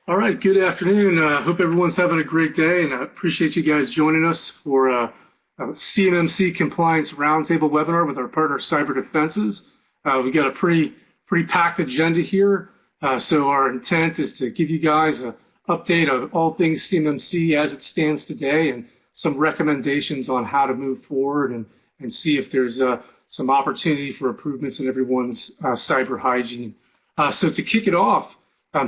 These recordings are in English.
All right, good afternoon. Hope everyone's having a great day, and I appreciate you guys joining us for a CMMC Compliance Roundtable webinar with our partner CyberDefenses. We got a pretty packed agenda here, so our intent is to give you guys an update of all things CMMC as it stands today, and some recommendations on how to move forward and see if there's some opportunity for improvements in everyone's cyber hygiene. So to kick it off,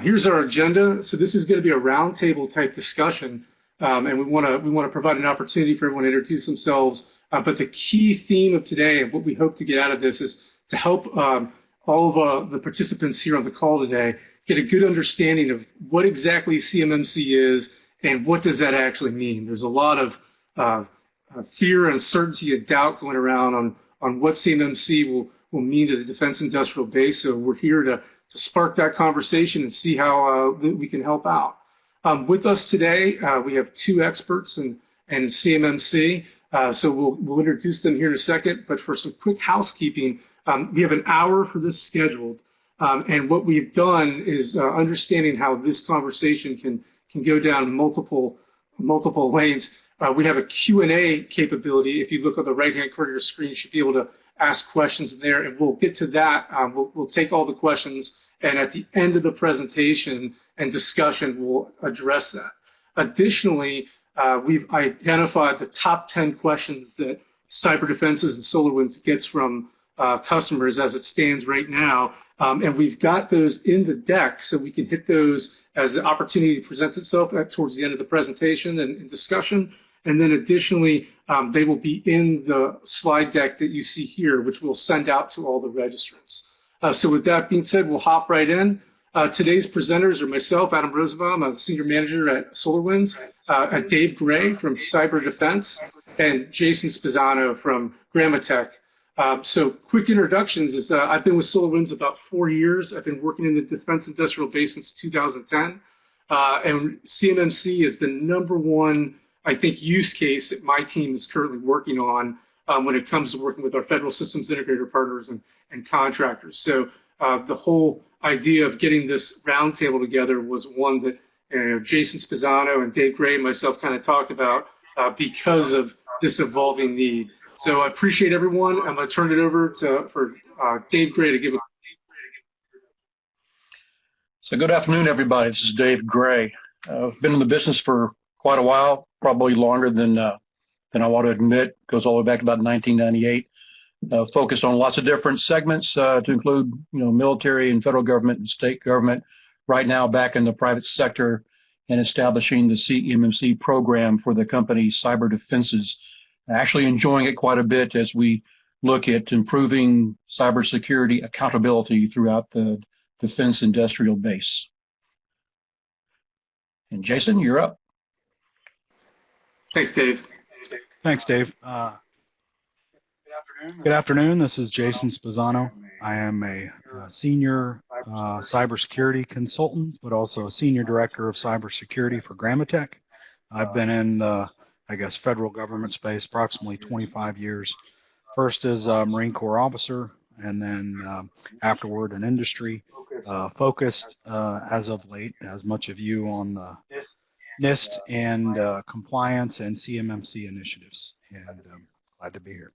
here's our agenda. So this is going to be a roundtable type discussion, and we want to provide an opportunity for everyone to introduce themselves. But the key theme of today, and what we hope to get out of this, is to help all of the participants here on the call today get a good understanding of what exactly CMMC is and what does that actually mean. There's a lot of fear, uncertainty, and doubt going around on what CMMC will mean to the defense industrial base. So we're here to spark that conversation and see how we can help out. With us today, we have two experts in CMMC, so we'll introduce them here in a second. But for some quick housekeeping, we have an hour for this scheduled, and what we've done is understanding how this conversation can go down multiple lanes. We have a Q&A capability. If you look on the right-hand corner of your screen, you should be able to ask questions there, and we'll get to that. We'll take all the questions, and at the end of the presentation and discussion, we'll address that. Additionally, we've identified the top 10 questions that CyberDefenses and SolarWinds gets from customers as it stands right now, and we've got those in the deck, so we can hit those as the opportunity presents itself towards the end of the presentation and discussion. And then additionally, they will be in the slide deck that you see here, which we'll send out to all the registrants. So with that being said, we'll hop right in. Today's presenters are myself, Adam Rosenbaum, I'm the Senior Manager at SolarWinds, Dave Gray from CyberDefense, and Jason Spezzano from Grammatech. So quick introductions is I've been with SolarWinds about 4 years. I've been working in the defense industrial base since 2010. And CMMC is the #1, I think, use case that my team is currently working on when it comes to working with our federal systems integrator partners and contractors. So the whole idea of getting this roundtable together was one that Jason Spezzano and Dave Gray and myself kind of talked about because of this evolving need. So I appreciate everyone. I'm going to turn it over for Dave Gray to give a. So good afternoon, everybody. This is Dave Gray. I've been in the business for quite a while, probably longer than I want to admit. Goes all the way back to about 1998. Focused on lots of different segments to include, military and federal government and state government. Right now, back in the private sector and establishing the CMMC program for the company CyberDefenses. Actually enjoying it quite a bit as we look at improving cybersecurity accountability throughout the defense industrial base. And Jason, you're up. Thanks, Dave. Thanks, Dave. Good afternoon. This is Jason Spezzano. I am a senior cybersecurity consultant, but also a senior director of cybersecurity for Grammatech. I've been in the federal government space, approximately 25 years. First as a Marine Corps officer, and then afterward in industry, focused as of late, as much of you, on the NIST and compliance and CMMC initiatives. And glad to be here.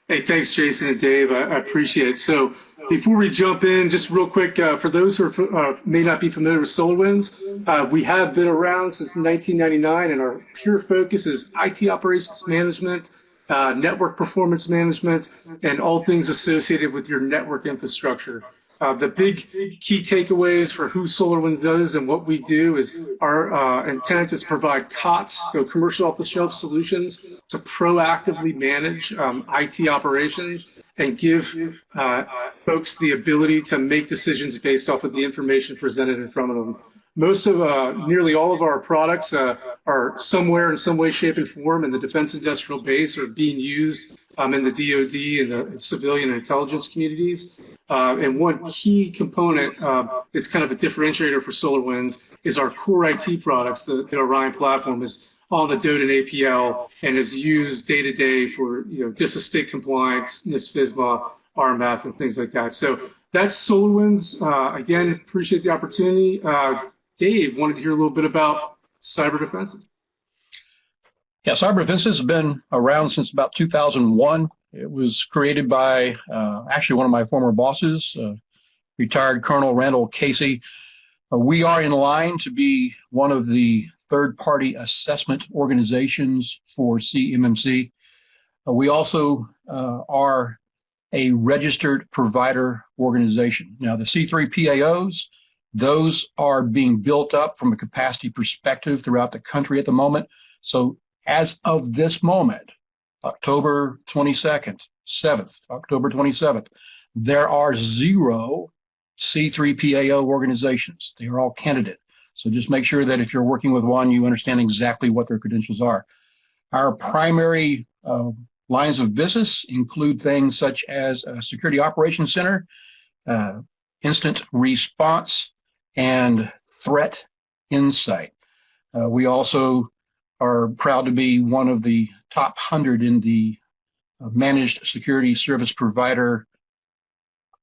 Hey, thanks, Jason and Dave. I appreciate it. So before we jump in, just real quick, for those who may not be familiar with SolarWinds, we have been around since 1999, and our pure focus is IT operations management, network performance management, and all things associated with your network infrastructure. The big key takeaways for who SolarWinds is and what we do is our intent is to provide COTS, so commercial off-the-shelf solutions, to proactively manage IT operations and give folks the ability to make decisions based off of the information presented in front of them. Most of, nearly all of our products are somewhere in some way, shape, and form in the defense industrial base or being used in the DoD and the civilian and intelligence communities. And one key component, it's kind of a differentiator for SolarWinds, is our core IT products. The Orion platform is on the DoD and APL and is used day to day for DISA state compliance, NIST, FISMA, RMF, and things like that. So that's SolarWinds. Again, appreciate the opportunity. Dave wanted to hear a little bit about CyberDefenses. Yeah, CyberDefenses has been around since about 2001. It was created by actually one of my former bosses, retired Colonel Randall Casey. We are in line to be one of the third-party assessment organizations for CMMC. We also are a registered provider organization. Now, the C3 PAOs, those are being built up from a capacity perspective throughout the country at the moment. So as of this moment, October 27th, there are 0 C3 PAO organizations. They are all candidate. So just make sure that if you're working with one, you understand exactly what their credentials are. Our primary lines of business include things such as a security operations center, instant response, and threat insight. We also are proud to be one of the top 100 in the managed security service provider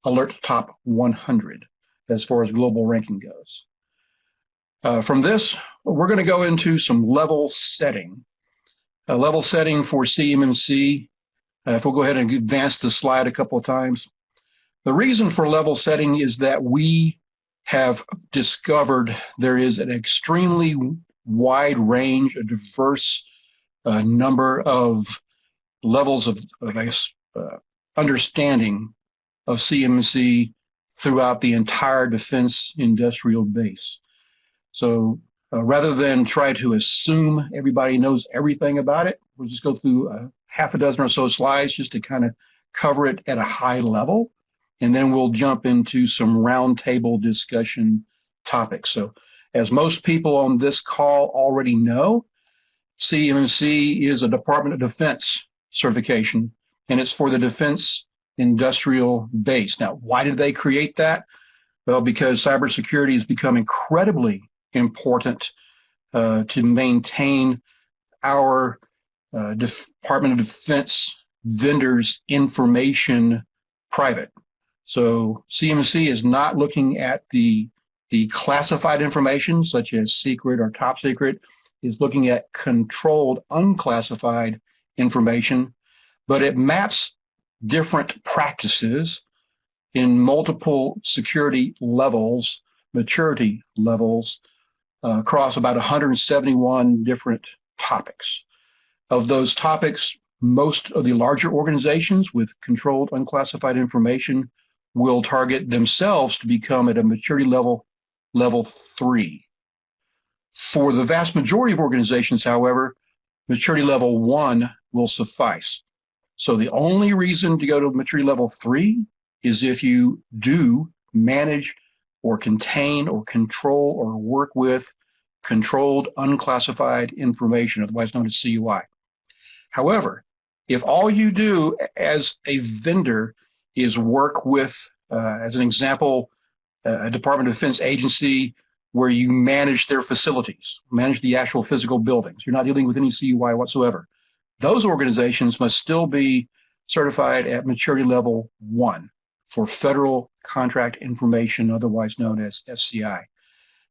alert top 100 as far as global ranking goes. From this, we're going to go into some level setting. Level setting for CMMC. If we'll go ahead and advance the slide a couple of times. The reason for level setting is that we have discovered there is an extremely wide range, a diverse number of levels of understanding of CMMC throughout the entire defense industrial base. So rather than try to assume everybody knows everything about it, we'll just go through half a dozen or so slides just to kind of cover it at a high level, and then we'll jump into some roundtable discussion topics. So as most people on this call already know, CMMC is a Department of Defense certification, and it's for the defense industrial base. Now, why did they create that? Well, because cybersecurity has become incredibly important to maintain our Department of Defense vendors' information private. So CMMC is not looking at the classified information, such as secret or top secret, is looking at controlled unclassified information, but it maps different practices in multiple security levels, maturity levels, across about 171 different topics. Of those topics, most of the larger organizations with controlled unclassified information will target themselves to become at a maturity level 3. For the vast majority of organizations, however, maturity level 1 will suffice. So the only reason to go to maturity level 3 is if you do manage or contain or control or work with controlled unclassified information, otherwise known as CUI. However, if all you do as a vendor is work with, as an example, a Department of Defense agency where you manage their facilities, manage the actual physical buildings, you're not dealing with any CUI whatsoever, those organizations must still be certified at maturity level 1 for federal contract information, otherwise known as SCI.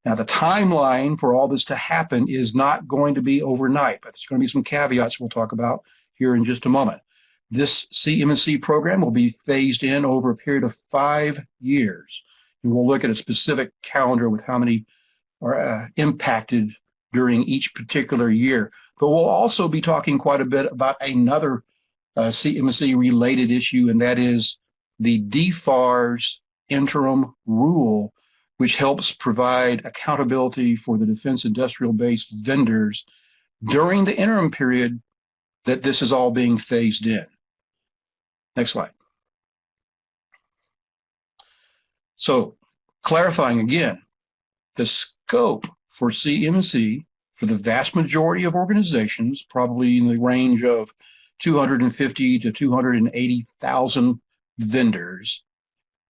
Now, the timeline for all this to happen is not going to be overnight, but there's going to be some caveats we'll talk about here in just a moment. This CMMC program will be phased in over a period of 5 years, and we'll look at a specific calendar with how many are impacted during each particular year. But we'll also be talking quite a bit about another CMMC-related issue, and that is the DFARS Interim Rule, which helps provide accountability for the defense industrial base vendors during the interim period that this is all being phased in. Next slide. So, clarifying again, the scope for CMMC for the vast majority of organizations, probably in the range of 250 to 280,000 vendors,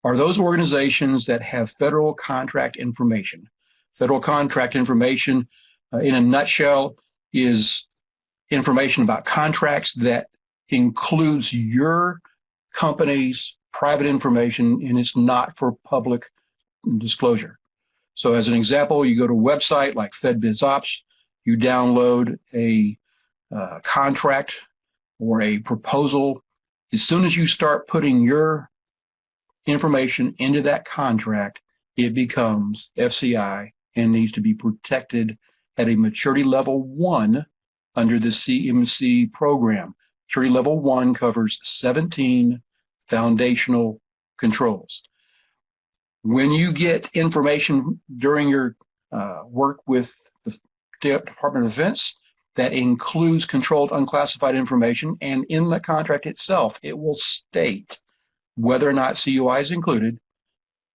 are those organizations that have federal contract information. Federal contract information, in a nutshell, is information about contracts that includes your company's private information, and it's not for public disclosure. So as an example, you go to a website like FedBizOps, you download a contract or a proposal. As soon as you start putting your information into that contract, it becomes FCI and needs to be protected at a maturity level 1 under the CMMC program. Maturity level 1 covers 17 foundational controls. When you get information during your work with the Department of Defense, that includes controlled unclassified information, and in the contract itself, it will state whether or not CUI is included.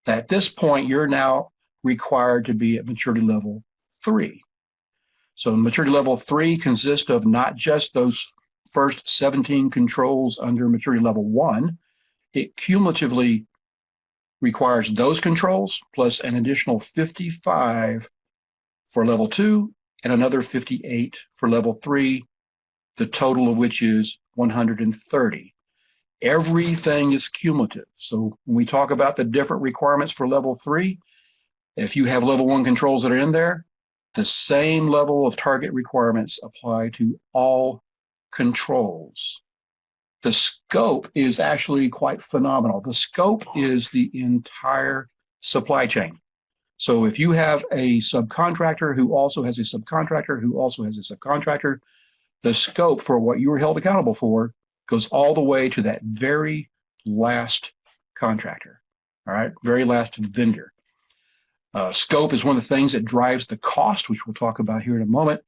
At this point, you're now required to be at maturity level 3. So maturity level 3 consists of not just those first 17 controls under maturity level 1. It cumulatively requires those controls plus an additional 55 for level 2 and another 58 for level 3, the total of which is 130. Everything is cumulative. So when we talk about the different requirements for level 3, if you have level 1 controls that are in there, the same level of target requirements apply to all controls. The scope is actually quite phenomenal. The scope is the entire supply chain. So if you have a subcontractor who also has a subcontractor who also has a subcontractor, the scope for what you are held accountable for goes all the way to that very last contractor, all right, very last vendor. Scope is one of the things that drives the cost, which we'll talk about here in a moment.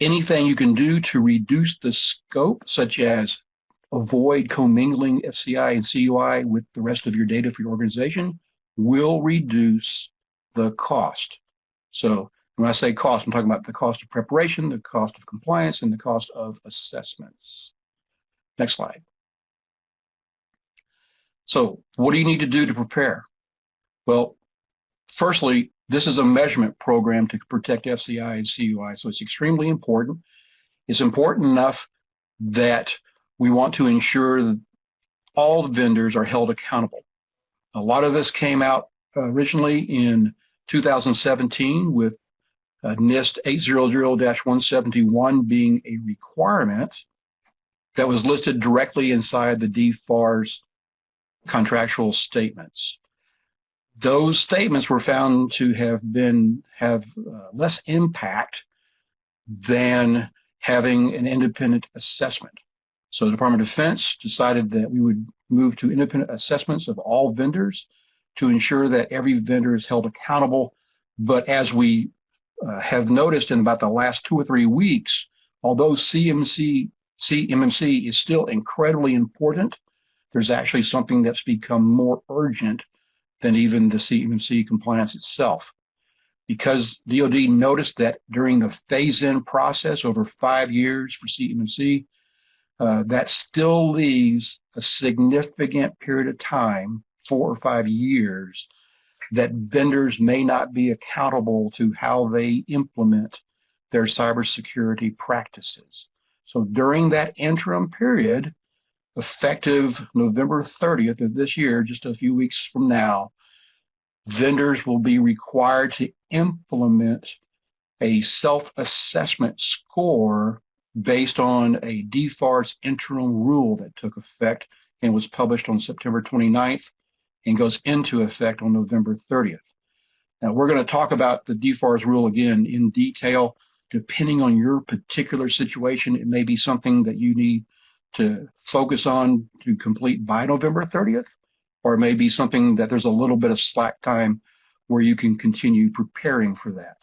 Anything you can do to reduce the scope, such as avoid commingling FCI and CUI with the rest of your data for your organization, will reduce the cost. So when I say cost, I'm talking about the cost of preparation, the cost of compliance, and the cost of assessments. Next slide. So what do you need to do to prepare? Well, firstly, this is a measurement program to protect FCI and CUI, so it's extremely important. It's important enough that we want to ensure that all the vendors are held accountable. A lot of this came out originally in 2017 with NIST 800-171 being a requirement that was listed directly inside the DFARS contractual statements. Those statements were found to have less impact than having an independent assessment. So the Department of Defense decided that we would move to independent assessments of all vendors to ensure that every vendor is held accountable. But as we have noticed in about the last 2 or 3 weeks, although CMMC is still incredibly important, there's actually something that's become more urgent than even the CMMC compliance itself. Because DoD noticed that during the phase-in process over 5 years for CMMC, that still leaves a significant period of time, 4 or 5 years, that vendors may not be accountable to how they implement their cybersecurity practices. So during that interim period, effective November 30th of this year, just a few weeks from now, vendors will be required to implement a self-assessment score based on a DFARS Interim Rule that took effect and was published on September 29th and goes into effect on November 30th. Now, we're going to talk about the DFARS rule again in detail. Depending on your particular situation, it may be something that you need to focus on to complete by November 30th, or it may be something that there's a little bit of slack time where you can continue preparing for that.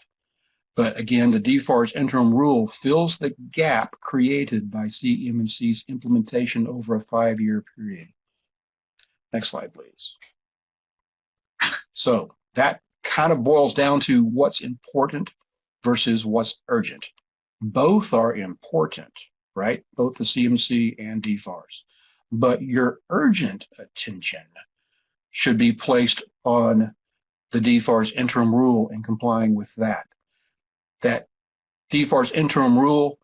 But again, the DFARS interim rule fills the gap created by CMMC's implementation over a 5-year period. Next slide, please. So that kind of boils down to what's important versus what's urgent. Both are important, right? Both the CMMC and DFARS. But your urgent attention should be placed on the DFARS interim rule and complying with that. That DFARS interim rule,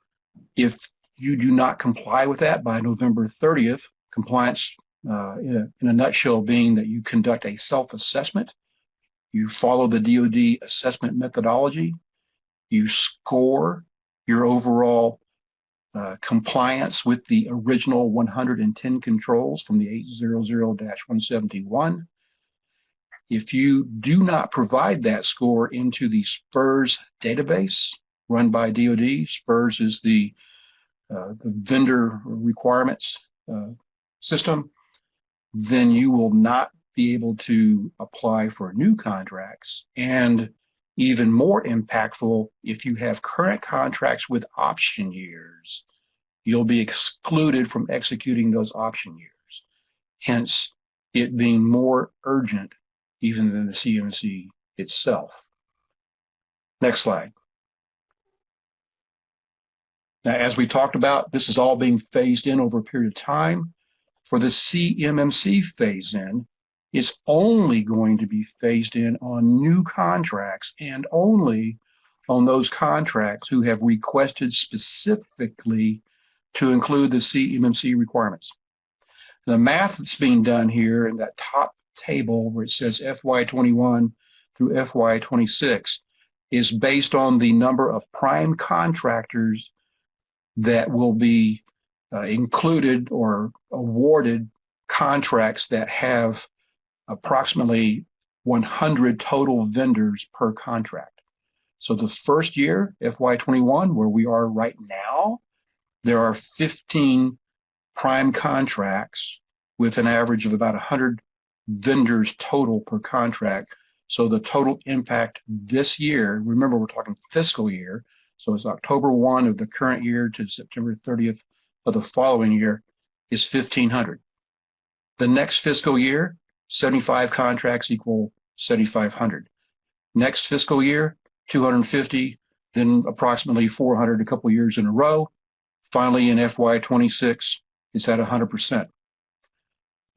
if you do not comply with that by November 30th, compliance in a nutshell being that you conduct a self-assessment, You follow the DoD assessment methodology. You score your overall compliance with the original 110 controls from the 800-171. If you do not provide that score into the SPRS database run by DoD, SPRS is the vendor requirements system, then you will not be able to apply for new contracts. And even more impactful, if you have current contracts with option years, you'll be excluded from executing those option years. Hence, it being more urgent even than the CMMC itself. Next slide. Now, as we talked about, this is all being phased in over a period of time. For the CMMC phase-in, it's only going to be phased in on new contracts and only on those contracts who have requested specifically to include the CMMC requirements. The math that's being done here in that top table where it says FY21 through FY26 is based on the number of prime contractors that will be included or awarded contracts that have approximately 100 total vendors per contract. So the first year, FY21, where we are right now, there are 15 prime contracts with an average of about 100 vendors total per contract. So the total impact this year, remember we're talking fiscal year, so it's October 1 of the current year to September 30th of the following year, is 1,500. The next fiscal year, 75 contracts equal 7,500. Next fiscal year, 250, then approximately 400 a couple years in a row. Finally, in FY26, it's at 100%.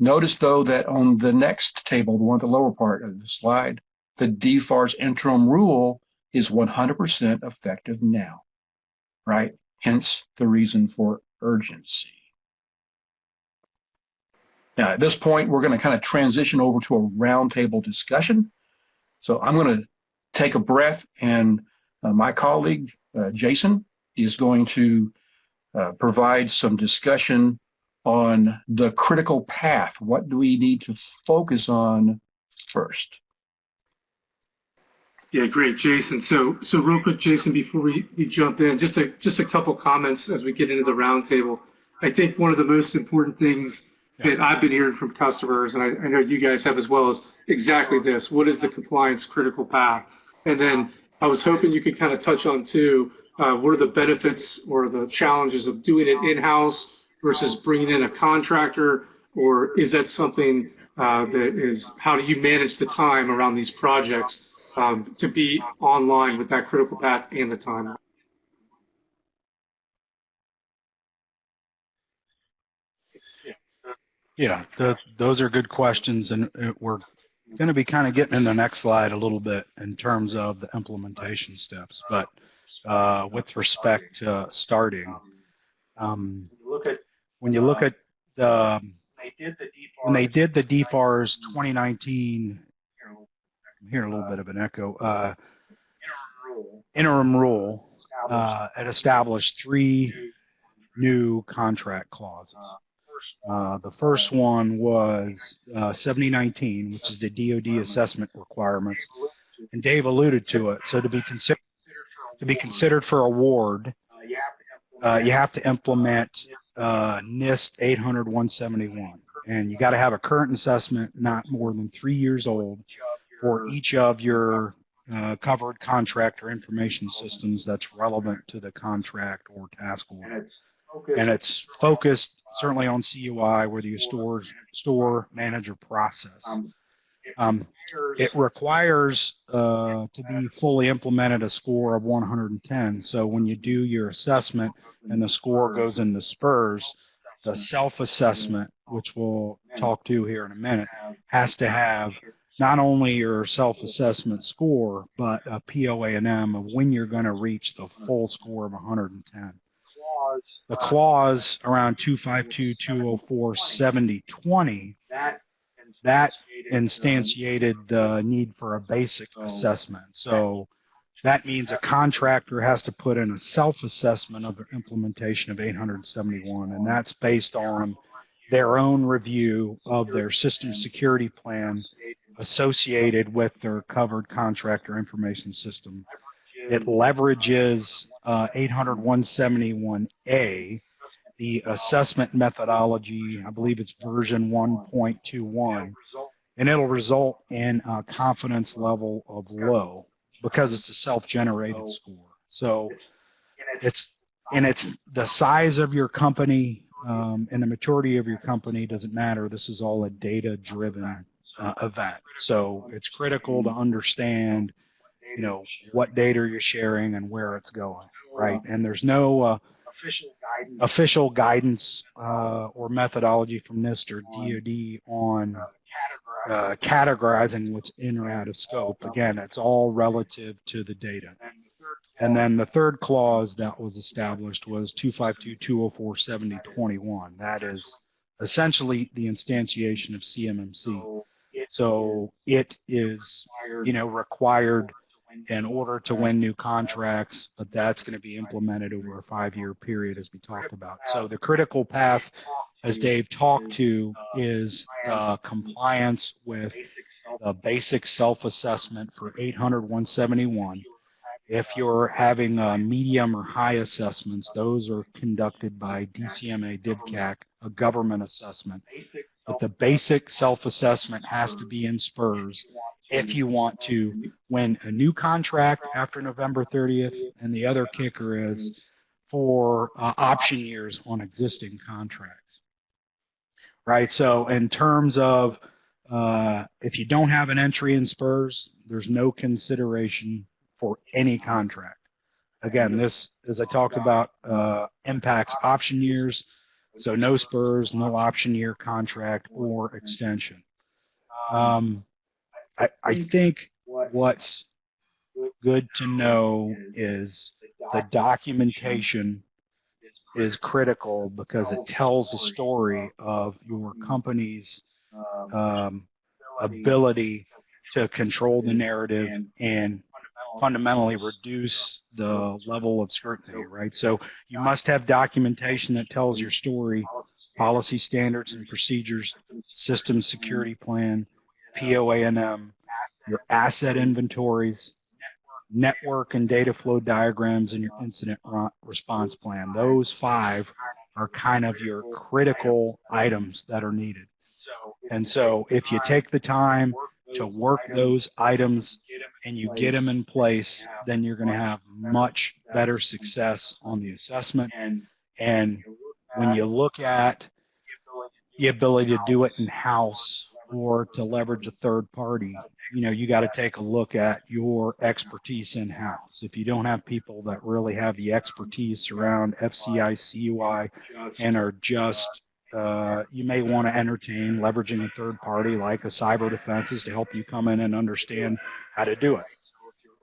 Notice, though, that on the next table, the one at the lower part of the slide, the DFARS Interim Rule is 100% effective now, right? Hence the reason for urgency. Now, at this point, we're going to kind of transition over to a roundtable discussion. So I'm going to take a breath, and my colleague, Jason, is going to provide some discussion on the critical path. What do we need to focus on first? Yeah, great, Jason. So real quick, Jason, before we jump in, just a couple comments as we get into the roundtable. I think one of the most important things that I've been hearing from customers, and I know you guys have as well, is exactly this. What is the compliance critical path? And then I was hoping you could kind of touch on, too, what are the benefits or the challenges of doing it in-house versus bringing in a contractor, or is that something that is, how do you manage the time around these projects to be online with that critical path and the timeline? Yeah, those are good questions, and we're going to be kind of getting in the next slide a little bit in terms of the implementation steps. But with respect to starting, when you look at when they did the DFARS 2019, I'm hearing a little bit of an echo, interim rule, it established 3 new contract clauses. The first one was 7019, which is the DoD assessment requirements, and Dave alluded to it. So to be considered for award, you have to implement NIST 800-171, and you got to have a current assessment not more than 3 years old for each of your covered contractor information systems that's relevant to the contract or task order. And it's focused certainly on CUI, where you store, manage, or process. It requires to be fully implemented a score of 110. So when you do your assessment and the score goes into SPRS, the self-assessment, which we'll talk to here in a minute, has to have not only your self-assessment score, but a POA&M of when you're going to reach the full score of 110. The clause around 252-204-7020, that instantiated the need for a basic assessment. So that means a contractor has to put in a self-assessment of the implementation of 871, and that's based on their own review of their system security plan associated with their covered contractor information system. It leverages 800-171A, the assessment methodology. I believe it's version 1.21, and it'll result in a confidence level of low because it's a self-generated score. So it's the size of your company and the maturity of your company doesn't matter. This is all a data-driven event. So it's critical to understand, what data you're sharing and where it's going, right? And there's no official guidance or methodology from NIST or DoD on categorizing what's in or out of scope. Again, it's all relative to the data. And then the third clause that was established was 252-204-7021. That is essentially the instantiation of CMMC. So it is, required in order to win new contracts, but that's going to be implemented over a 5-year period, as we talked about. So the critical path, as Dave talked to, is compliance with the basic self-assessment for 800-171. If you're having medium or high assessments, those are conducted by DCMA DivCAC, a government assessment. But the basic self-assessment has to be in SPRS if you want to win a new contract after November 30th, and the other kicker is for option years on existing contracts. Right, so in terms of if you don't have an entry in SPRS, there's no consideration for any contract. Again, this, as I talked about, impacts option years, so no SPRS, no option year contract or extension. I think what's good to know is the documentation is critical because it tells a story of your company's ability to control the narrative and fundamentally reduce the level of scrutiny, right? So you must have documentation that tells your story, policy standards and procedures, system security plan, POA&M, your asset inventories, network and data flow diagrams, and your incident response plan. Those 5 are kind of your critical items that are needed. And so if you take the time to work those items and you get them in place, then you're going to have much better success on the assessment. And when you look at the ability to do it in-house or to leverage a third party, you got to take a look at your expertise in-house. If you don't have people that really have the expertise around FCI, CUI, and are just you may want to entertain leveraging a third party like a CyberDefenses to help you come in and understand how to do it,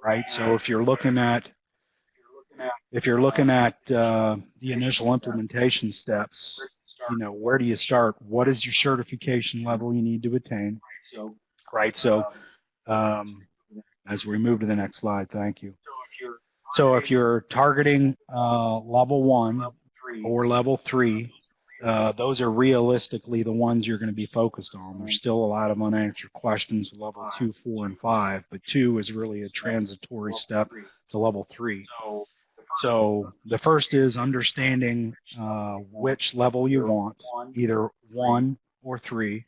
right? So if you're looking at the initial implementation steps, where do you start? What is your certification level you need to attain, right? So as we move to the next slide, thank you. So if you're targeting level 1 or level 3, those are realistically the ones you're going to be focused on. There's still a lot of unanswered questions with level 2, 4, and 5, but 2 is really a transitory step to level 3. So the first is understanding which level you want, either 1 or 3.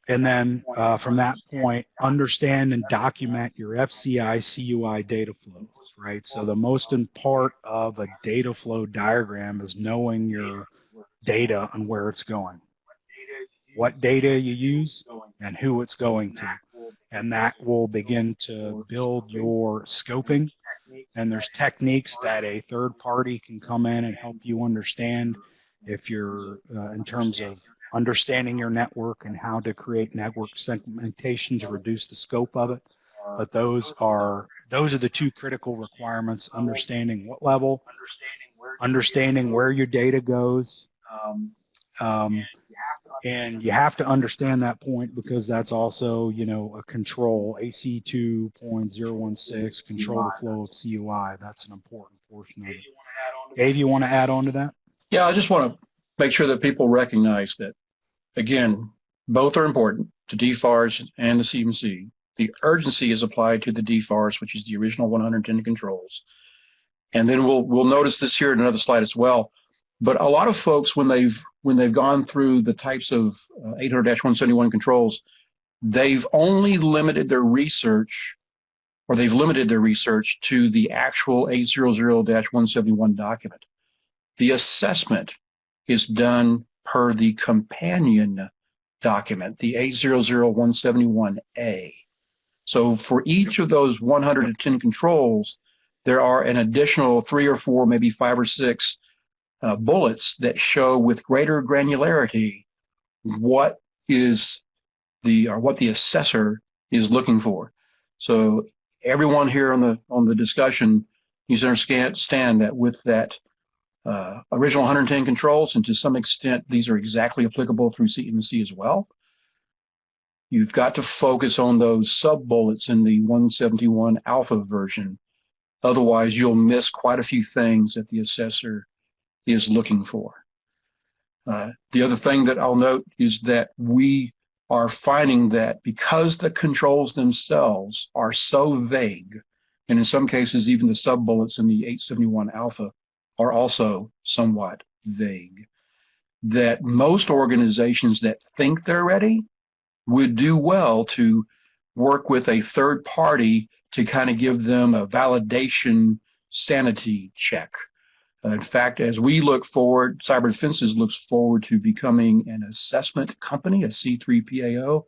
And then from that point, understand and document your FCI, CUI data flows, right? So the most important part of a data flow diagram is knowing your data and where it's going, what data you use, and who it's going to. And that will begin to build your scoping. And there's techniques that a third party can come in and help you understand if you're in terms of understanding your network and how to create network segmentation to reduce the scope of it. But those are the 2 critical requirements: understanding what level, understanding where your data goes. And you have to understand that point because that's also, a control, AC 2.016, control the flow of CUI. That's an important portion of it. Dave, you want to add on to that? Yeah, I just want to make sure that people recognize that, again, both are important to DFARS and the CMC. The urgency is applied to the DFARS, which is the original 110 controls. And then we'll notice this here in another slide as well. But a lot of folks, when they've gone through the types of 800-171 controls, they've only limited their research, or they've limited their research to the actual 800-171 document. The assessment is done per the companion document, the 800-171A. So for each of those 110 controls, there are an additional 3 or 4, maybe 5 or 6 bullets that show with greater granularity what the assessor is looking for. So everyone here on the discussion needs to understand that with that original 110 controls, and to some extent these are exactly applicable through CMMC as well, you've got to focus on those sub-bullets in the 171 alpha version. Otherwise, you'll miss quite a few things that the assessor is looking for. The other thing that I'll note is that we are finding that because the controls themselves are so vague, and in some cases even the sub-bullets in the 871 alpha are also somewhat vague, that most organizations that think they're ready would do well to work with a third party to kind of give them a validation sanity check. In fact, as we look forward, CyberDefenses looks forward to becoming an assessment company, a C3PAO.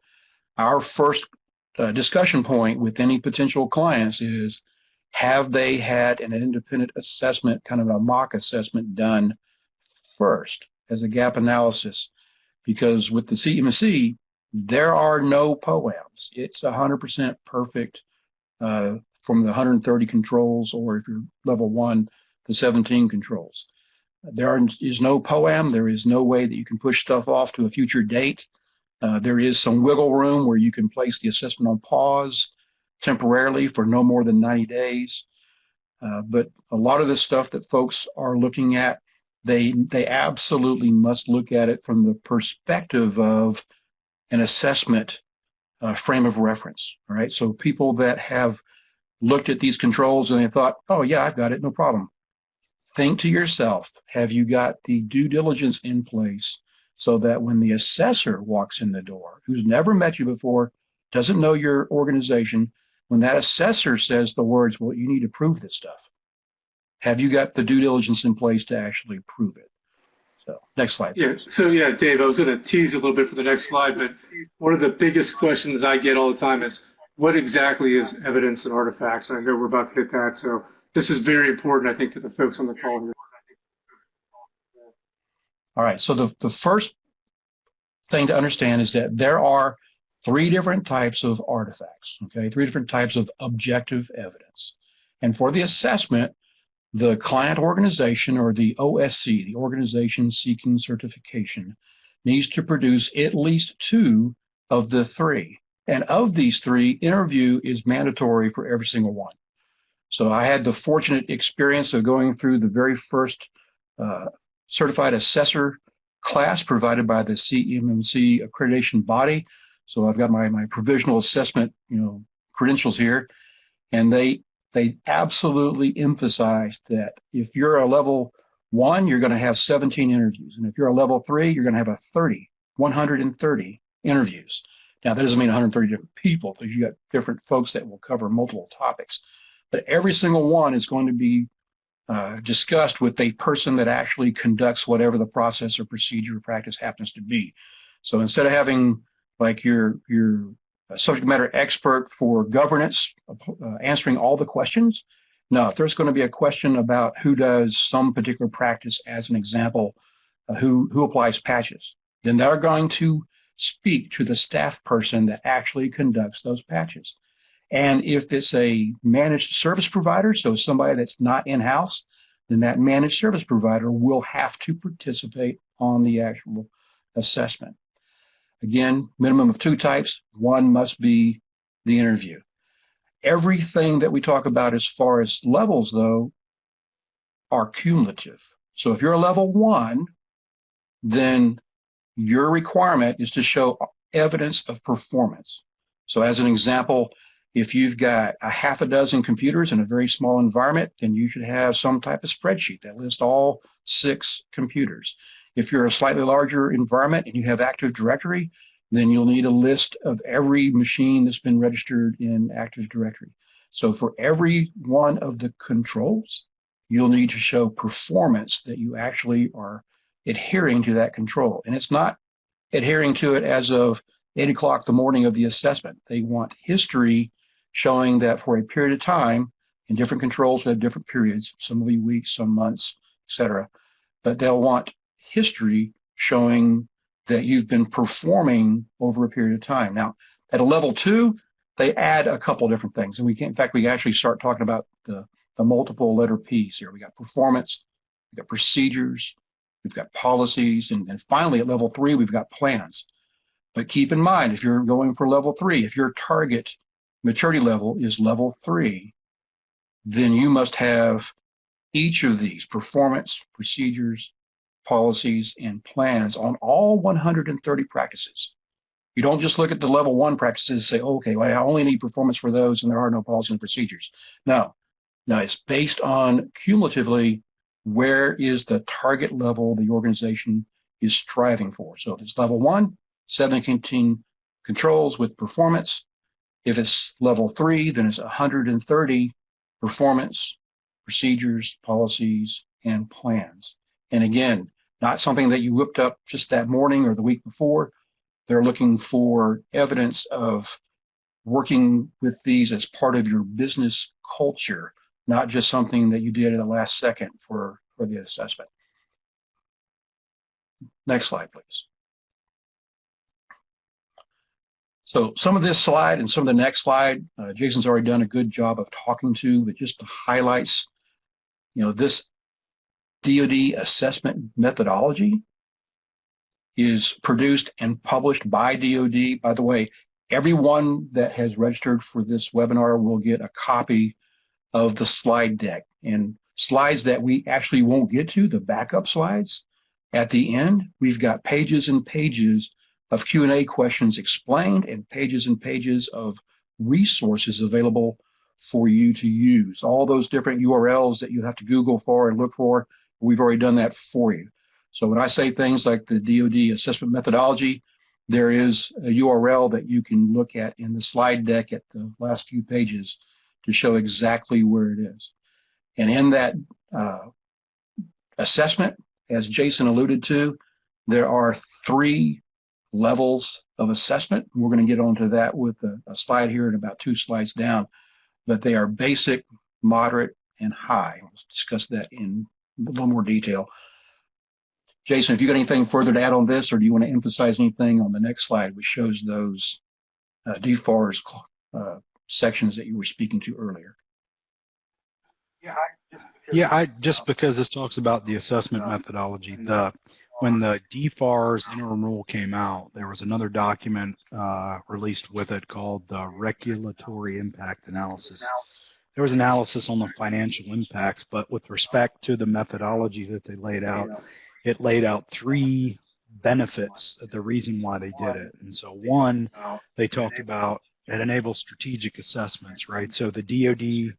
Our first discussion point with any potential clients is, have they had an independent assessment, kind of a mock assessment done first as a gap analysis? Because with the CMMC, there are no POAMs. It's 100% perfect from the 130 controls, or if you're level 1, the 17 controls. There is no POAM. There is no way that you can push stuff off to a future date. There is some wiggle room where you can place the assessment on pause temporarily for no more than 90 days. But a lot of the stuff that folks are looking at, they absolutely must look at it from the perspective of an assessment frame of reference. All right. So people that have looked at these controls and they thought, oh yeah, I've got it, no problem. Think to yourself, have you got the due diligence in place so that when the assessor walks in the door, who's never met you before, doesn't know your organization, when that assessor says the words, well, you need to prove this stuff, have you got the due diligence in place to actually prove it? So next slide. Yeah. So yeah, Dave, I was going to tease a little bit for the next slide, but one of the biggest questions I get all the time is, what exactly is evidence and artifacts? And I know we're about to hit that. So this is very important, I think, to the folks on the call here. All right. So the first thing to understand is that there are 3 different types of artifacts, okay? 3 different types of objective evidence. And for the assessment, the client organization, or the OSC, the organization seeking certification, needs to produce at least 2 of the 3. And of these 3, interview is mandatory for every single one. So I had the fortunate experience of going through the very first certified assessor class provided by the CMMC accreditation body. So I've got my provisional assessment, credentials here, and they absolutely emphasized that if you're a level 1, you're going to have 17 interviews, and if you're a level 3, you're going to have 130 interviews. Now, that doesn't mean 130 different people, because you got different folks that will cover multiple topics. But every single one is going to be discussed with a person that actually conducts whatever the process or procedure or practice happens to be. So instead of having like your subject matter expert for governance answering all the questions, no, if there's going to be a question about who does some particular practice, as an example, who applies patches, then they're going to speak to the staff person that actually conducts those patches. And if it's a managed service provider, so somebody that's not in-house, then that managed service provider will have to participate on the actual assessment. Again, minimum of 2 types. 1 must be the interview. Everything that we talk about as far as levels, though, are cumulative. So if you're a level 1, then your requirement is to show evidence of performance. So as an example, if you've got a half a dozen computers in a very small environment, then you should have some type of spreadsheet that lists all 6 computers. If you're a slightly larger environment and you have Active Directory, then you'll need a list of every machine that's been registered in Active Directory. So for every one of the controls, you'll need to show performance that you actually are adhering to that control. And it's not adhering to it as of 8 o'clock the morning of the assessment. They want history showing that for a period of time, and different controls will have different periods, some will be weeks, some months, etc. But they'll want history showing that you've been performing over a period of time. Now, at a level 2, they add a couple different things. And in fact, we actually start talking about the multiple letter P's here. We got performance, we've got procedures, we've got policies, and finally at level 3, we've got plans. But keep in mind, if you're going for level 3, if your target maturity level is level 3, then you must have each of these performance, procedures, policies, and plans on all 130 practices. You don't just look at the level 1 practices and say, okay, well, I only need performance for those and there are no policies and procedures. No, it's based on cumulatively where is the target level the organization is striving for. So if it's level 1, 17 controls with performance. If it's level 3, then it's 130 performance, procedures, policies, and plans. And again, not something that you whipped up just that morning or the week before. They're looking for evidence of working with these as part of your business culture, not just something that you did at the last second for the assessment. Next slide, please. So some of this slide and some of the next slide, Jason's already done a good job of talking to, but just the highlights, this DoD assessment methodology is produced and published by DoD. By the way, everyone that has registered for this webinar will get a copy of the slide deck, and slides that we actually won't get to, the backup slides. At the end, we've got pages and pages of Q&A questions explained and pages of resources available for you to use. All those different URLs that you have to Google for and look for, we've already done that for you. So when I say things like the DoD assessment methodology, there is a URL that you can look at in the slide deck at the last few pages to show exactly where it is. And in that assessment, as Jason alluded to, there are 3 levels of assessment. We're going to get onto that with a slide here and about 2 slides down, but they are basic, moderate, and high. We'll discuss that in a little more detail. Jason, have you got anything further to add on this, or do you want to emphasize anything on the next slide, which shows those DFARS sections that you were speaking to earlier? Yeah, just because this talks about the assessment methodology, when the DFARS Interim Rule came out, there was another document released with it called the Regulatory Impact Analysis. There was analysis on the financial impacts, but with respect to the methodology that they laid out, it laid out 3 benefits, the reason why they did it. And so 1, they talked about it enables strategic assessments, right? So the DoD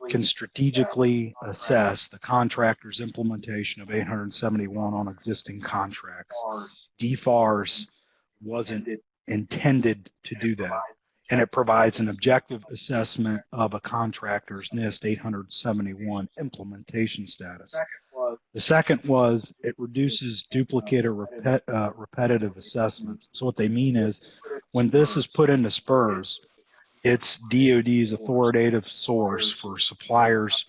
can strategically assess the contractor's implementation of 871 on existing contracts. DFARS wasn't intended to do that, and it provides an objective assessment of a contractor's NIST 871 implementation status. The second was it reduces duplicate or repetitive assessments. So what they mean is when this is put into SPRS, it's DoD's authoritative source for suppliers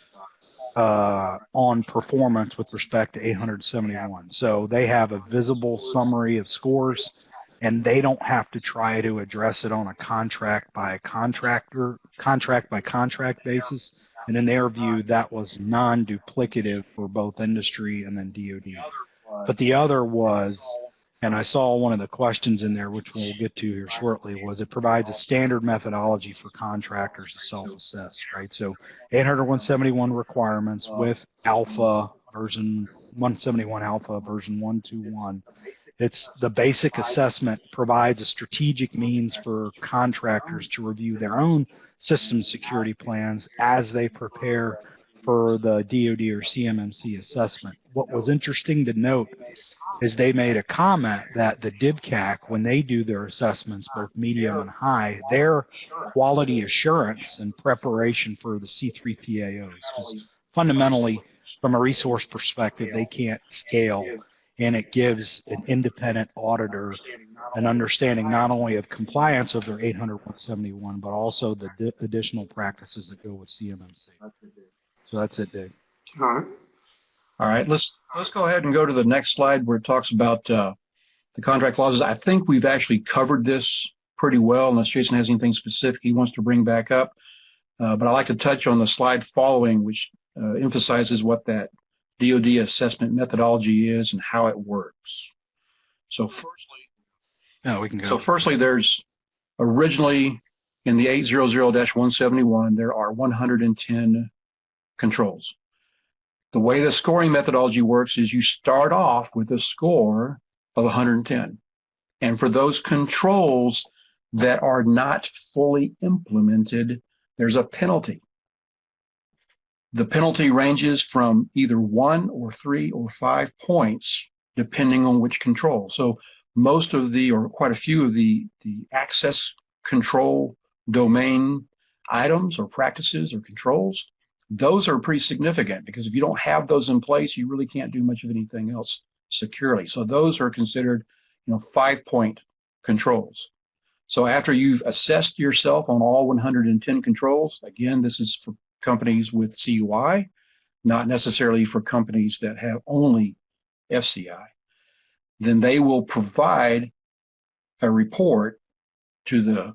on performance with respect to 871. So they have a visible summary of scores, and they don't have to try to address it on a contract by contract basis. And in their view, that was non-duplicative for both industry and then DoD. But the other was And I saw one of the questions in there, which we'll get to here shortly, was it provides a standard methodology for contractors to self-assess, right? So 800-171 requirements with alpha version 171 alpha version 121. It's the basic assessment provides a strategic means for contractors to review their own system security plans as they prepare for the DoD or CMMC assessment. What was interesting to note is they made a comment that the DIBCAC, when they do their assessments, both medium and high, their quality assurance and preparation for the C3PAOs, because fundamentally, from a resource perspective, they can't scale, and it gives an independent auditor an understanding not only of compliance of their 800-171, but also the additional practices that go with CMMC. So that's it, Dave. All right, let's go ahead and go to the next slide where it talks about the contract clauses. I think we've actually covered this pretty well, unless Jason has anything specific he wants to bring back up. But I'd like to touch on the slide following, which emphasizes what that DoD assessment methodology is and how it works. So firstly, there's originally in the 800-171, there are 110 controls. The way the scoring methodology works is you start off with a score of 110. And for those controls that are not fully implemented, there's a penalty. The penalty ranges from either 1 or 3 or 5 points, depending on which control. So most of or quite a few of the access control domain items or practices or controls, those are pretty significant, because if you don't have those in place, you really can't do much of anything else securely. So those are considered, 5-point controls. So after you've assessed yourself on all 110 controls, again, this is for companies with CUI, not necessarily for companies that have only FCI, then they will provide a report to the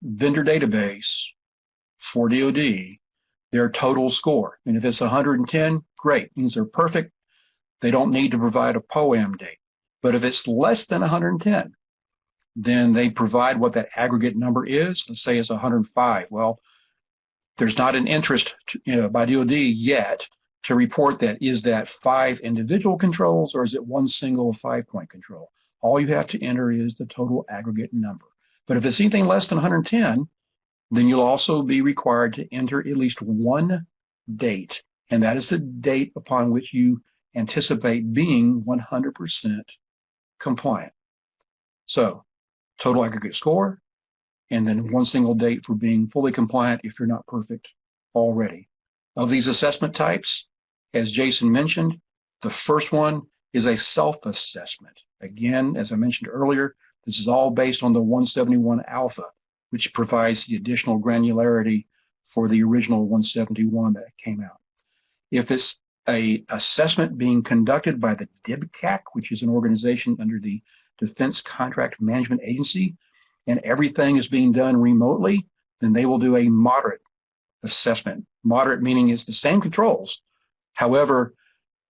vendor database for DoD, their total score. And if it's 110, great, means they're perfect. They don't need to provide a POAM date. But if it's less than 110, then they provide what that aggregate number is. Let's say it's 105. Well, there's not an interest by DoD yet to report that. Is that 5 individual controls, or is it one single 5-point control? All you have to enter is the total aggregate number. But if it's anything less than 110, then you'll also be required to enter at least one date, and that is the date upon which you anticipate being 100% compliant. So, total aggregate score, and then one single date for being fully compliant if you're not perfect already. Of these assessment types, as Jason mentioned, the first one is a self-assessment. Again, as I mentioned earlier, this is all based on the 171 alpha, which provides the additional granularity for the original 171 that came out. If it's an assessment being conducted by the DIBCAC, which is an organization under the Defense Contract Management Agency, and everything is being done remotely, then they will do a moderate assessment. Moderate meaning it's the same controls. However,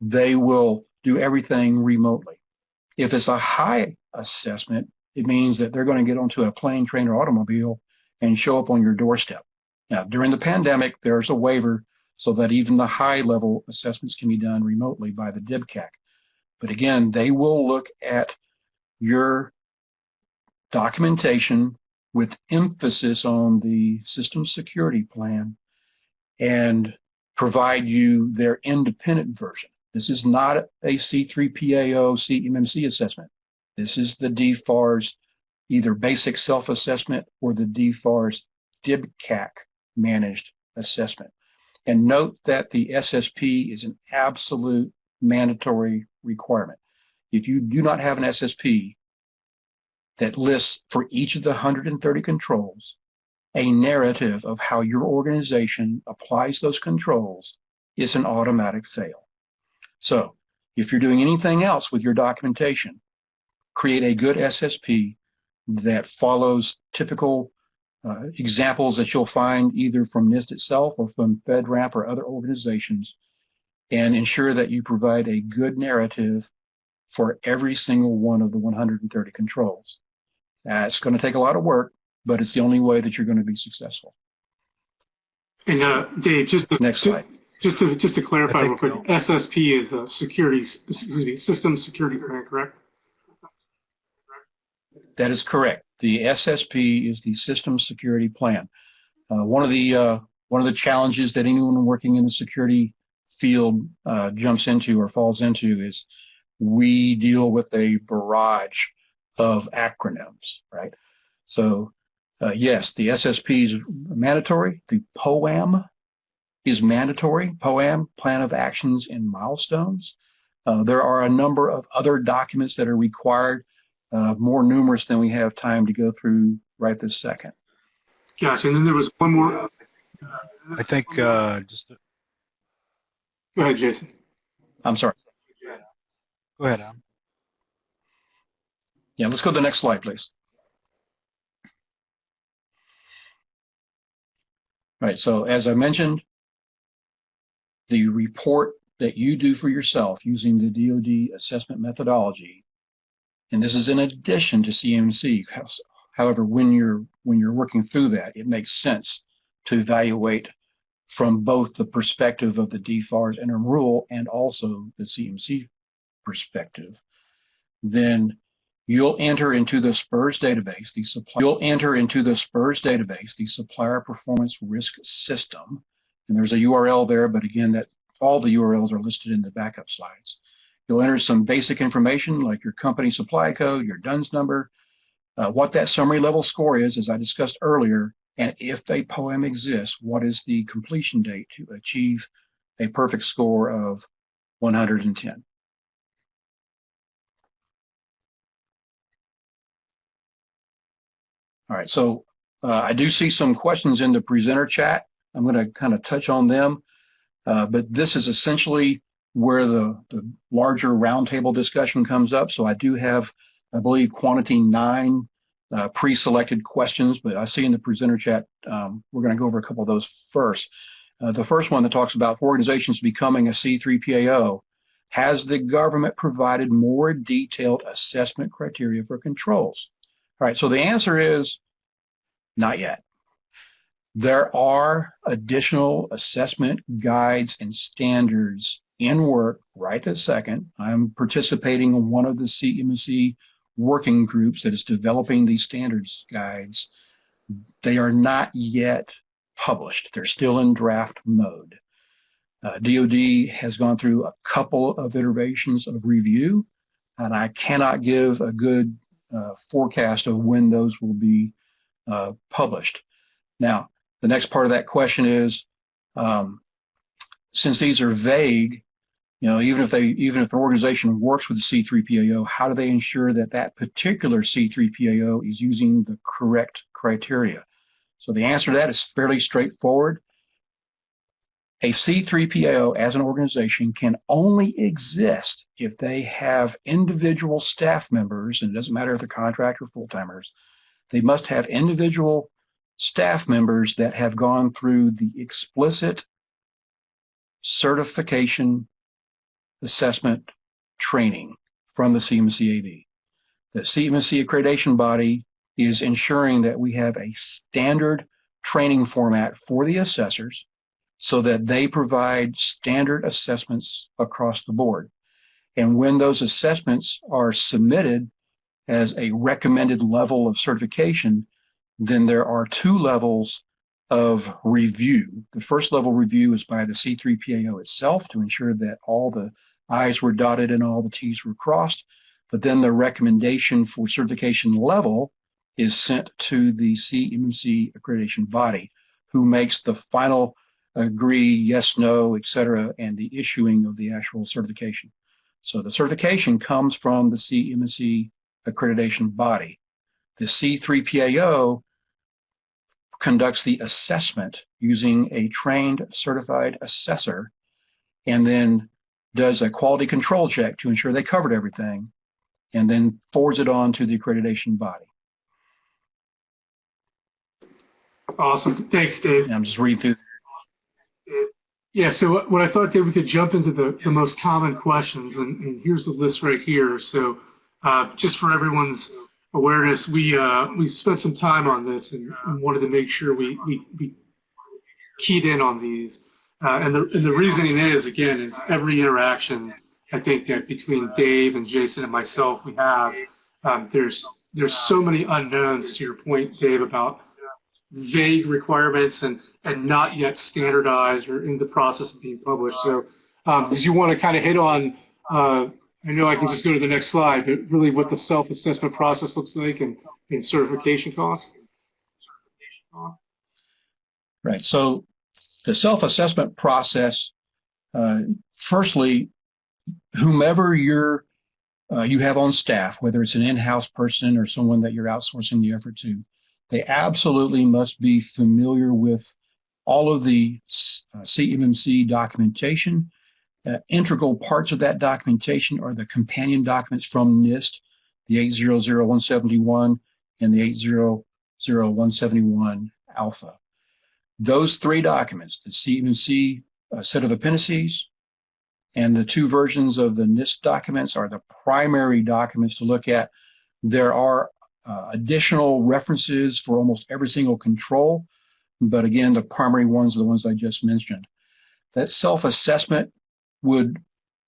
they will do everything remotely. If it's a high assessment, it means that they're going to get onto a plane, train, or automobile and show up on your doorstep. Now, during the pandemic, there's a waiver so that even the high-level assessments can be done remotely by the DIBCAC. But again, they will look at your documentation with emphasis on the system security plan and provide you their independent version. This is not a C3PAO CMMC assessment. This is the DFARS either basic self-assessment or the DFARS DIBCAC managed assessment. And note that the SSP is an absolute mandatory requirement. If you do not have an SSP that lists for each of the 130 controls a narrative of how your organization applies those controls, it's an automatic fail. So if you're doing anything else with your documentation, create a good SSP that follows typical examples that you'll find either from NIST itself or from FedRAMP or other organizations, and ensure that you provide a good narrative for every single one of the 130 controls. It's going to take a lot of work, but it's the only way that you're going to be successful. And Dave, Next slide. Just to clarify real quick, SSP is a system security plan, correct? That is correct. The SSP is the System Security Plan. One of the challenges that anyone working in the security field jumps into or falls into is we deal with a barrage of acronyms, right? So yes, the SSP is mandatory. The POAM is mandatory. POAM, Plan of Actions and Milestones. There are a number of other documents that are required, more numerous than we have time to go through right this second. Gotcha. And then there was one more. I think Go ahead, Jason. I'm sorry. Go ahead, Adam. Yeah, let's go to the next slide, please. Right, so as I mentioned, the report that you do for yourself using the DoD assessment methodology, and this is in addition to CMMC. However, when you're working through that, it makes sense to evaluate from both the perspective of the DFARS Interim Rule and also the CMMC perspective. Then you'll enter into the SPRS database, the Supplier Performance Risk System, and there's a URL there, but again, all the URLs are listed in the backup slides. You'll enter some basic information like your company supply code, your DUNS number, what that summary level score is, as I discussed earlier, and if a POAM exists, what is the completion date to achieve a perfect score of 110. All right, so I do see some questions in the presenter chat. I'm going to kind of touch on them, but this is essentially where the larger roundtable discussion comes up. So I do have, I believe, quantity 9 pre-selected questions, but I see in the presenter chat, we're going to go over a couple of those first. The first one that talks about for organizations becoming a C3PAO, has the government provided more detailed assessment criteria for controls? All right, so the answer is not yet. There are additional assessment guides and standards in work right this second. I'm participating in one of the CMMC working groups that is developing these standards guides. They are not yet published. They're still in draft mode. DoD has gone through a couple of iterations of review, and I cannot give a good forecast of when those will be published. Now, the next part of that question is, since these are vague, even if an organization works with a C3PAO, how do they ensure that that particular C3PAO is using the correct criteria? So the answer to that is fairly straightforward. A C3PAO as an organization can only exist if they have individual staff members, and it doesn't matter if they're contractor or full-timers. They must have individual staff members that have gone through the explicit certification assessment training from the CMMC AD. The CMMC accreditation body is ensuring that we have a standard training format for the assessors so that they provide standard assessments across the board. And when those assessments are submitted as a recommended level of certification, then there are 2 levels of review. The first level review is by the C3PAO itself to ensure that all the I's were dotted and all the T's were crossed. But then the recommendation for certification level is sent to the CMMC accreditation body, who makes the final agree, yes, no, etc., and the issuing of the actual certification. So the certification comes from the CMMC accreditation body. The C3PAO conducts the assessment using a trained certified assessor and then does a quality control check to ensure they covered everything and then forwards it on to the accreditation body. Awesome. Thanks, Dave. And I'm just reading through. Yeah, so what I thought that we could jump into the most common questions, and here's the list right here. So just for everyone's awareness, we spent some time on this and wanted to make sure we keyed in on these. And the reasoning is every interaction I think that between Dave and Jason and myself we have, there's so many unknowns, to your point, Dave, about vague requirements and not yet standardized or in the process of being published. So did you want to kind of hit on, I know I can just go to the next slide, but really what the self-assessment process looks like and certification costs? Right. So the self-assessment process, firstly, whomever you have on staff, whether it's an in-house person or someone that you're outsourcing the effort to, they absolutely must be familiar with all of the CMMC documentation. Integral parts of that documentation are the companion documents from NIST, the 800171 and the 800171 Alpha. Those three documents, the CMMC set of appendices and the two versions of the NIST documents, are the primary documents to look at. There are additional references for almost every single control, but again, the primary ones are the ones I just mentioned. That self-assessment would,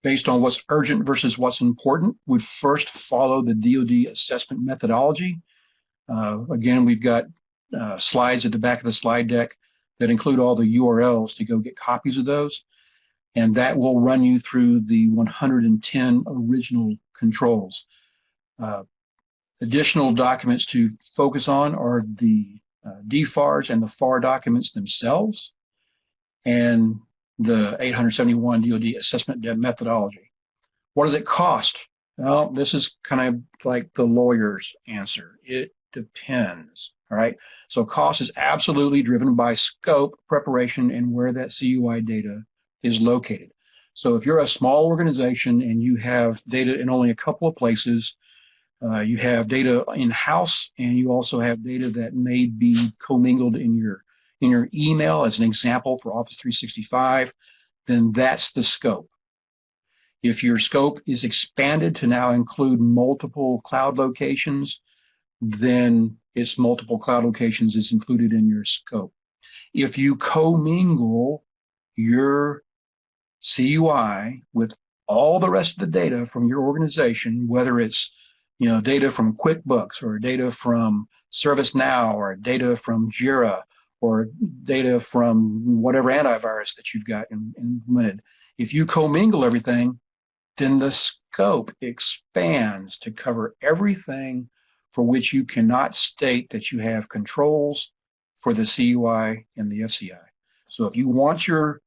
based on what's urgent versus what's important, would first follow the DoD assessment methodology. Again, we've got slides at the back of the slide deck that include all the URLs to go get copies of those, and that will run you through the 110 original controls. Additional documents to focus on are the DFARS and the FAR documents themselves, and the 871 DoD assessment methodology. What does it cost? Well, this is kind of like the lawyer's answer. It depends, all right? So cost is absolutely driven by scope, preparation, and where that CUI data is located. So if you're a small organization and you have data in only a couple of places, you have data in-house, and you also have data that may be commingled in your email, as an example for Office 365, then that's the scope. If your scope is expanded to now include multiple cloud locations, then it's multiple cloud locations is included in your scope. If you commingle your CUI with all the rest of the data from your organization, whether it's data from QuickBooks or data from ServiceNow or data from Jira or data from whatever antivirus that you've got implemented, if you commingle everything, then the scope expands to cover everything for which you cannot state that you have controls for the CUI and the FCI. So if you want your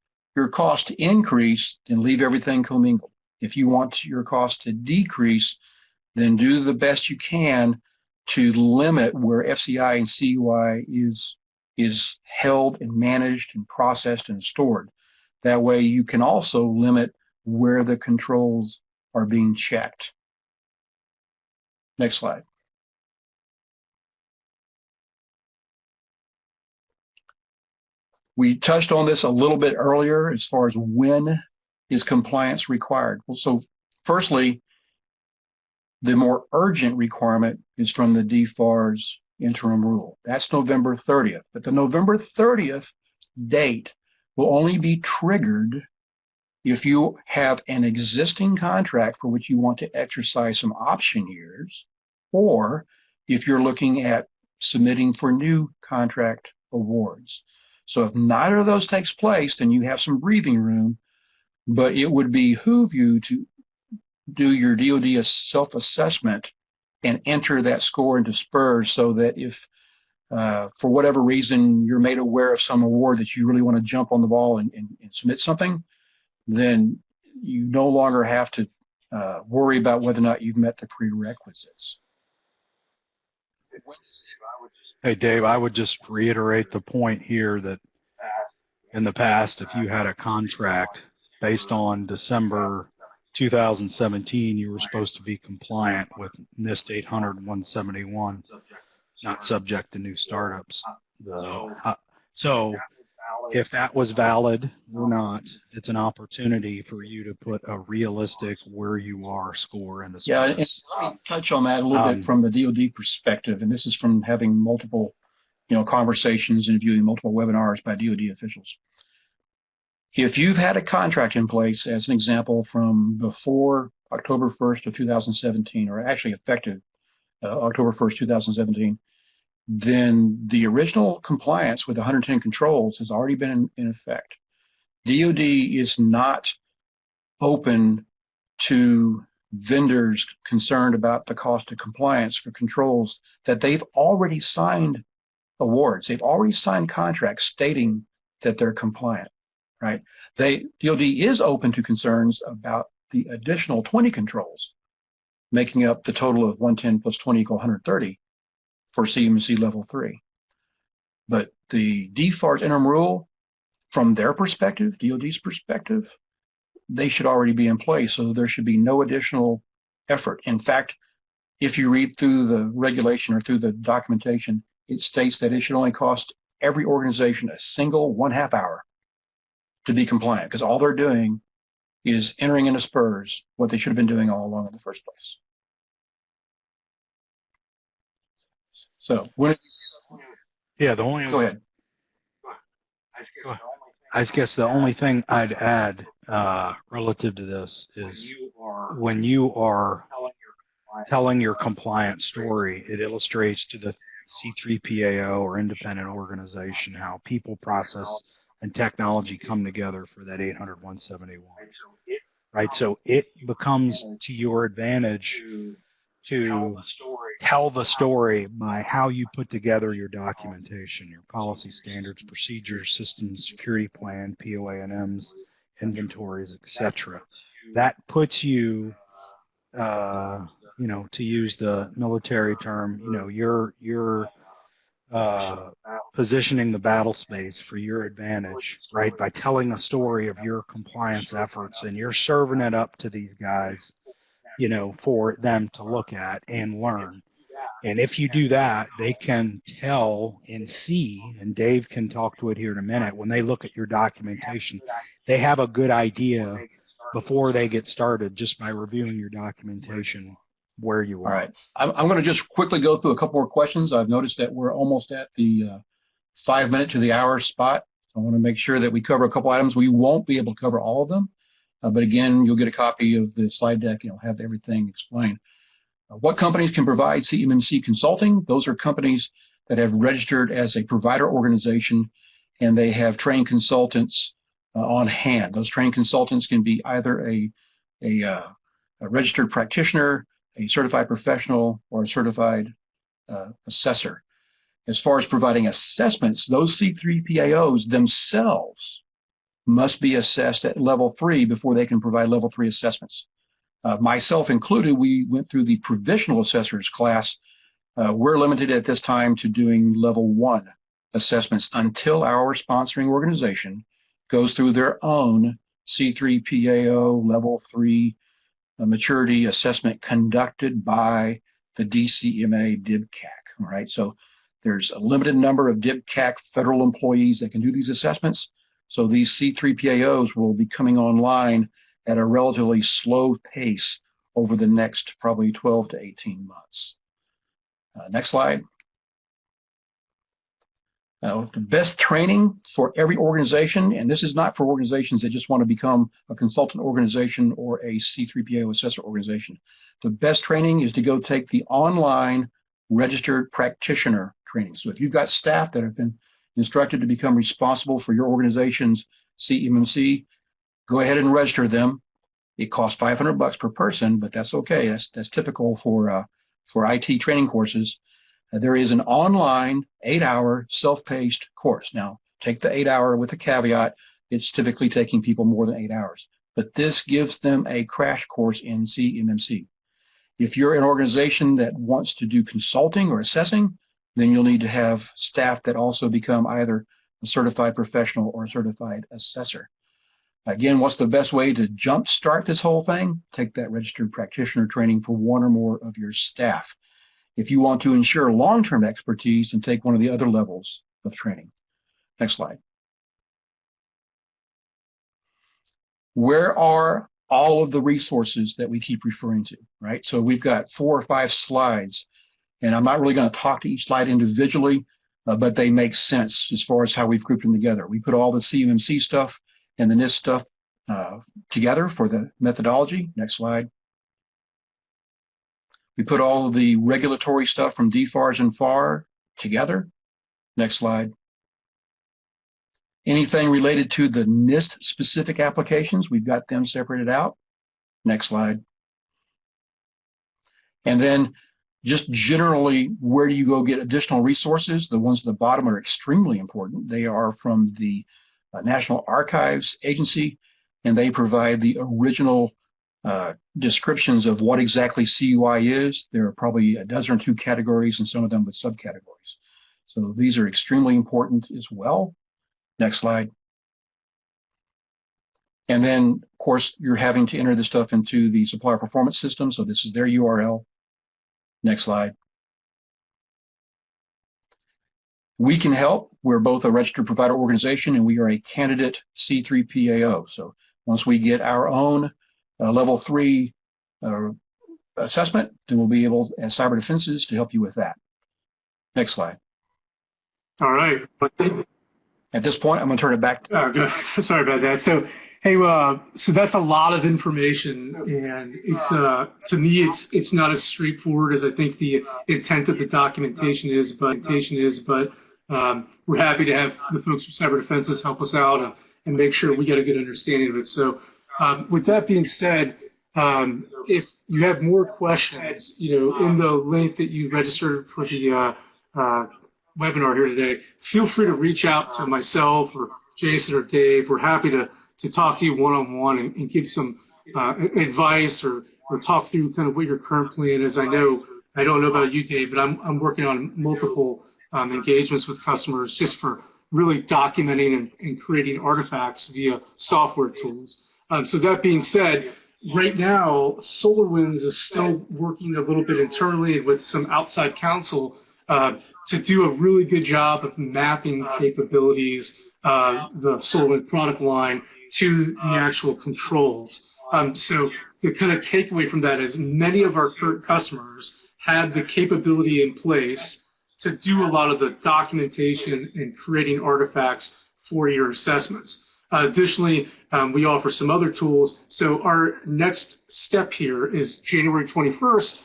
cost to increase, then leave everything commingled. If you want your cost to decrease, then do the best you can to limit where FCI and CUI is held and managed and processed and stored. That way you can also limit where the controls are being checked. Next slide. We touched on this a little bit earlier as far as when is compliance required. Well, so firstly, the more urgent requirement is from the DFARS Interim Rule. That's November 30th. But the November 30th date will only be triggered if you have an existing contract for which you want to exercise some option years, or if you're looking at submitting for new contract awards. So if neither of those takes place, then you have some breathing room, but it would behoove you to do your DoD self-assessment and enter that score into SPRS, so that if for whatever reason you're made aware of some award that you really want to jump on the ball and submit something, then you no longer have to worry about whether or not you've met the prerequisites. Hey, Dave, I would just reiterate the point here that in the past, if you had a contract based on December 2017, you were supposed to be compliant with NIST 800-171, not subject to new startups. So if that was valid or not, it's an opportunity for you to put a realistic where you are score in the Yeah, and space. let me touch on that a little bit from the DoD perspective, and this is from having multiple, conversations and viewing multiple webinars by DoD officials. If you've had a contract in place, as an example, from before October 1st of 2017, or actually effective October 1st, 2017, then the original compliance with 110 controls has already been in effect. DoD is not open to vendors concerned about the cost of compliance for controls that they've already signed awards. They've already signed contracts stating that they're compliant, right? DoD is open to concerns about the additional 20 controls, making up the total of 110 plus 20 equal 130 for CMMC level 3. But the DFARS Interim Rule, from their perspective, DoD's perspective, they should already be in place, so there should be no additional effort. In fact, if you read through the regulation or through the documentation, it states that it should only cost every organization a single 1/2 hour to be compliant, because all they're doing is entering into SPRS what they should have been doing all along in the first place. So, yeah, the only go ahead. I guess the only thing I'd add relative to this is when you are telling your compliance story, it illustrates to the C3PAO or independent organization how people, process, and technology come together for that 800-171. Right? So it becomes to your advantage to tell the story by how you put together your documentation, your policy, standards, procedures, systems, security plan, POA&Ms, inventories, etc. That puts you, to use the military term, you're positioning the battle space for your advantage, right? By telling a story of your compliance efforts, and you're serving it up to these guys, for them to look at and learn. And if you do that, they can tell and see, and Dave can talk to it here in a minute, when they look at your documentation, they have a good idea before they get started just by reviewing your documentation where you are. All right. I'm going to just quickly go through a couple more questions. I've noticed that we're almost at the 5 minute to the hour spot. I want to make sure that we cover a couple items. We won't be able to cover all of them. But again, you'll get a copy of the slide deck. It'll have everything explained. What companies can provide CMMC consulting? Those are companies that have registered as a provider organization, and they have trained consultants on hand. Those trained consultants can be either a registered practitioner, a certified professional, or a certified assessor. As far as providing assessments, those C3PAOs themselves must be assessed at level 3 before they can provide level 3 assessments. Myself included, we went through the provisional assessors class. We're limited at this time to doing level 1 assessments until our sponsoring organization goes through their own C3PAO level 3 maturity assessment conducted by the DCMA DIBCAC. All right, so there's a limited number of DIBCAC federal employees that can do these assessments. So these C3PAOs will be coming online at a relatively slow pace over the next probably 12 to 18 months. Next slide. The best training for every organization, and this is not for organizations that just want to become a consultant organization or a C3PAO assessor organization. The best training is to go take the online registered practitioner training. So if you've got staff that have been instructed to become responsible for your organization's CMMC, go ahead and register them. It costs $500 per person, but that's okay. That's typical for IT training courses. There is an online 8-hour self-paced course. Now, take the 8-hour with a caveat. It's typically taking people more than 8 hours, but this gives them a crash course in CMMC. If you're an organization that wants to do consulting or assessing, then you'll need to have staff that also become either a certified professional or a certified assessor. Again, what's the best way to jumpstart this whole thing? Take that registered practitioner training for one or more of your staff. If you want to ensure long-term expertise, then take one of the other levels of training. Next slide. where are all of the resources that we keep referring to, right? So we've got 4 or 5 slides, and I'm not really going to talk to each slide individually, but they make sense as far as how we've grouped them together. We put all the CMMC stuff and the NIST stuff together for the methodology. Next slide. We put all of the regulatory stuff from DFARS and FAR together. Next slide. Anything related to the NIST specific applications, we've got them separated out. Next slide. And then just generally, where do you go get additional resources? The ones at the bottom are extremely important. They are from the National Archives Agency, and they provide the original descriptions of what exactly CUI is. There are probably a dozen or 2 categories, and some of them with subcategories. So these are extremely important as well. Next slide. And then, of course, you're having to enter this stuff into the supplier performance system. So this is their URL. Next slide. We can help. We're both a registered provider organization, and we are a candidate C3PAO. So once we get our own level 3 assessment, then we'll be able, as CyberDefenses, to help you with that. Next slide. All right. At this point, I'm going to turn it back to good. Sorry about that. So, hey, so that's a lot of information, and it's to me, it's not as straightforward as I think the intent of the documentation is. But we're happy to have the folks from CyberDefenses help us out and make sure we get a good understanding of it. So, with that being said, if you have more questions, in the link that you registered for the webinar here today, feel free to reach out to myself or Jason or Dave. We're happy to talk to you one-on-one and give some advice or talk through kind of what your current plan is. I don't know about you, Dave, but I'm working on multiple engagements with customers just for really documenting and creating artifacts via software tools. So that being said, right now, SolarWinds is still working a little bit internally with some outside counsel to do a really good job of mapping capabilities, the SolarWinds product line, to the actual controls. So the kind of takeaway from that is many of our current customers have the capability in place to do a lot of the documentation and creating artifacts for your assessments. Additionally, we offer some other tools. So our next step here is January 21st.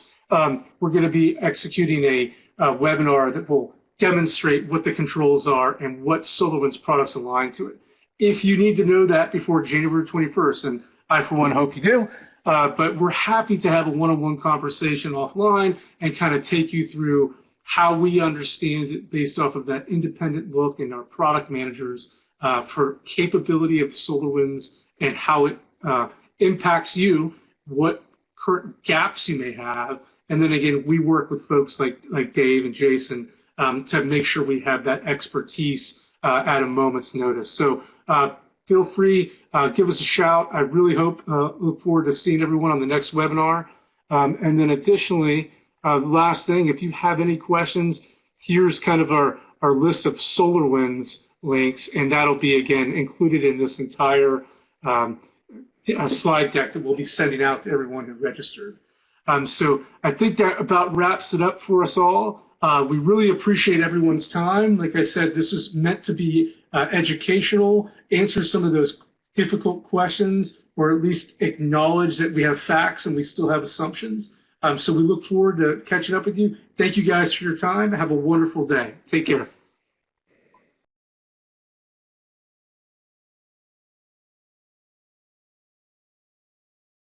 We're going to be executing a webinar that will demonstrate what the controls are and what SolarWinds products align to it. If you need to know that before January 21st, and I, for one, hope you do, but we're happy to have a one-on-one conversation offline and kind of take you through how we understand it based off of that independent look in our product managers for capability of SolarWinds and how it impacts you, what current gaps you may have. And then again, we work with folks like Dave and Jason to make sure we have that expertise at a moment's notice. So feel free, give us a shout. I really look forward to seeing everyone on the next webinar. And then additionally, last thing, if you have any questions, here's kind of our list of SolarWinds links, and that'll be, again, included in this entire slide deck that we'll be sending out to everyone who registered. So I think that about wraps it up for us all. We really appreciate everyone's time. Like I said, this is meant to be educational, answer some of those difficult questions, or at least acknowledge that we have facts and we still have assumptions. So we look forward to catching up with you. Thank you guys for your time. Have a wonderful day. Take care.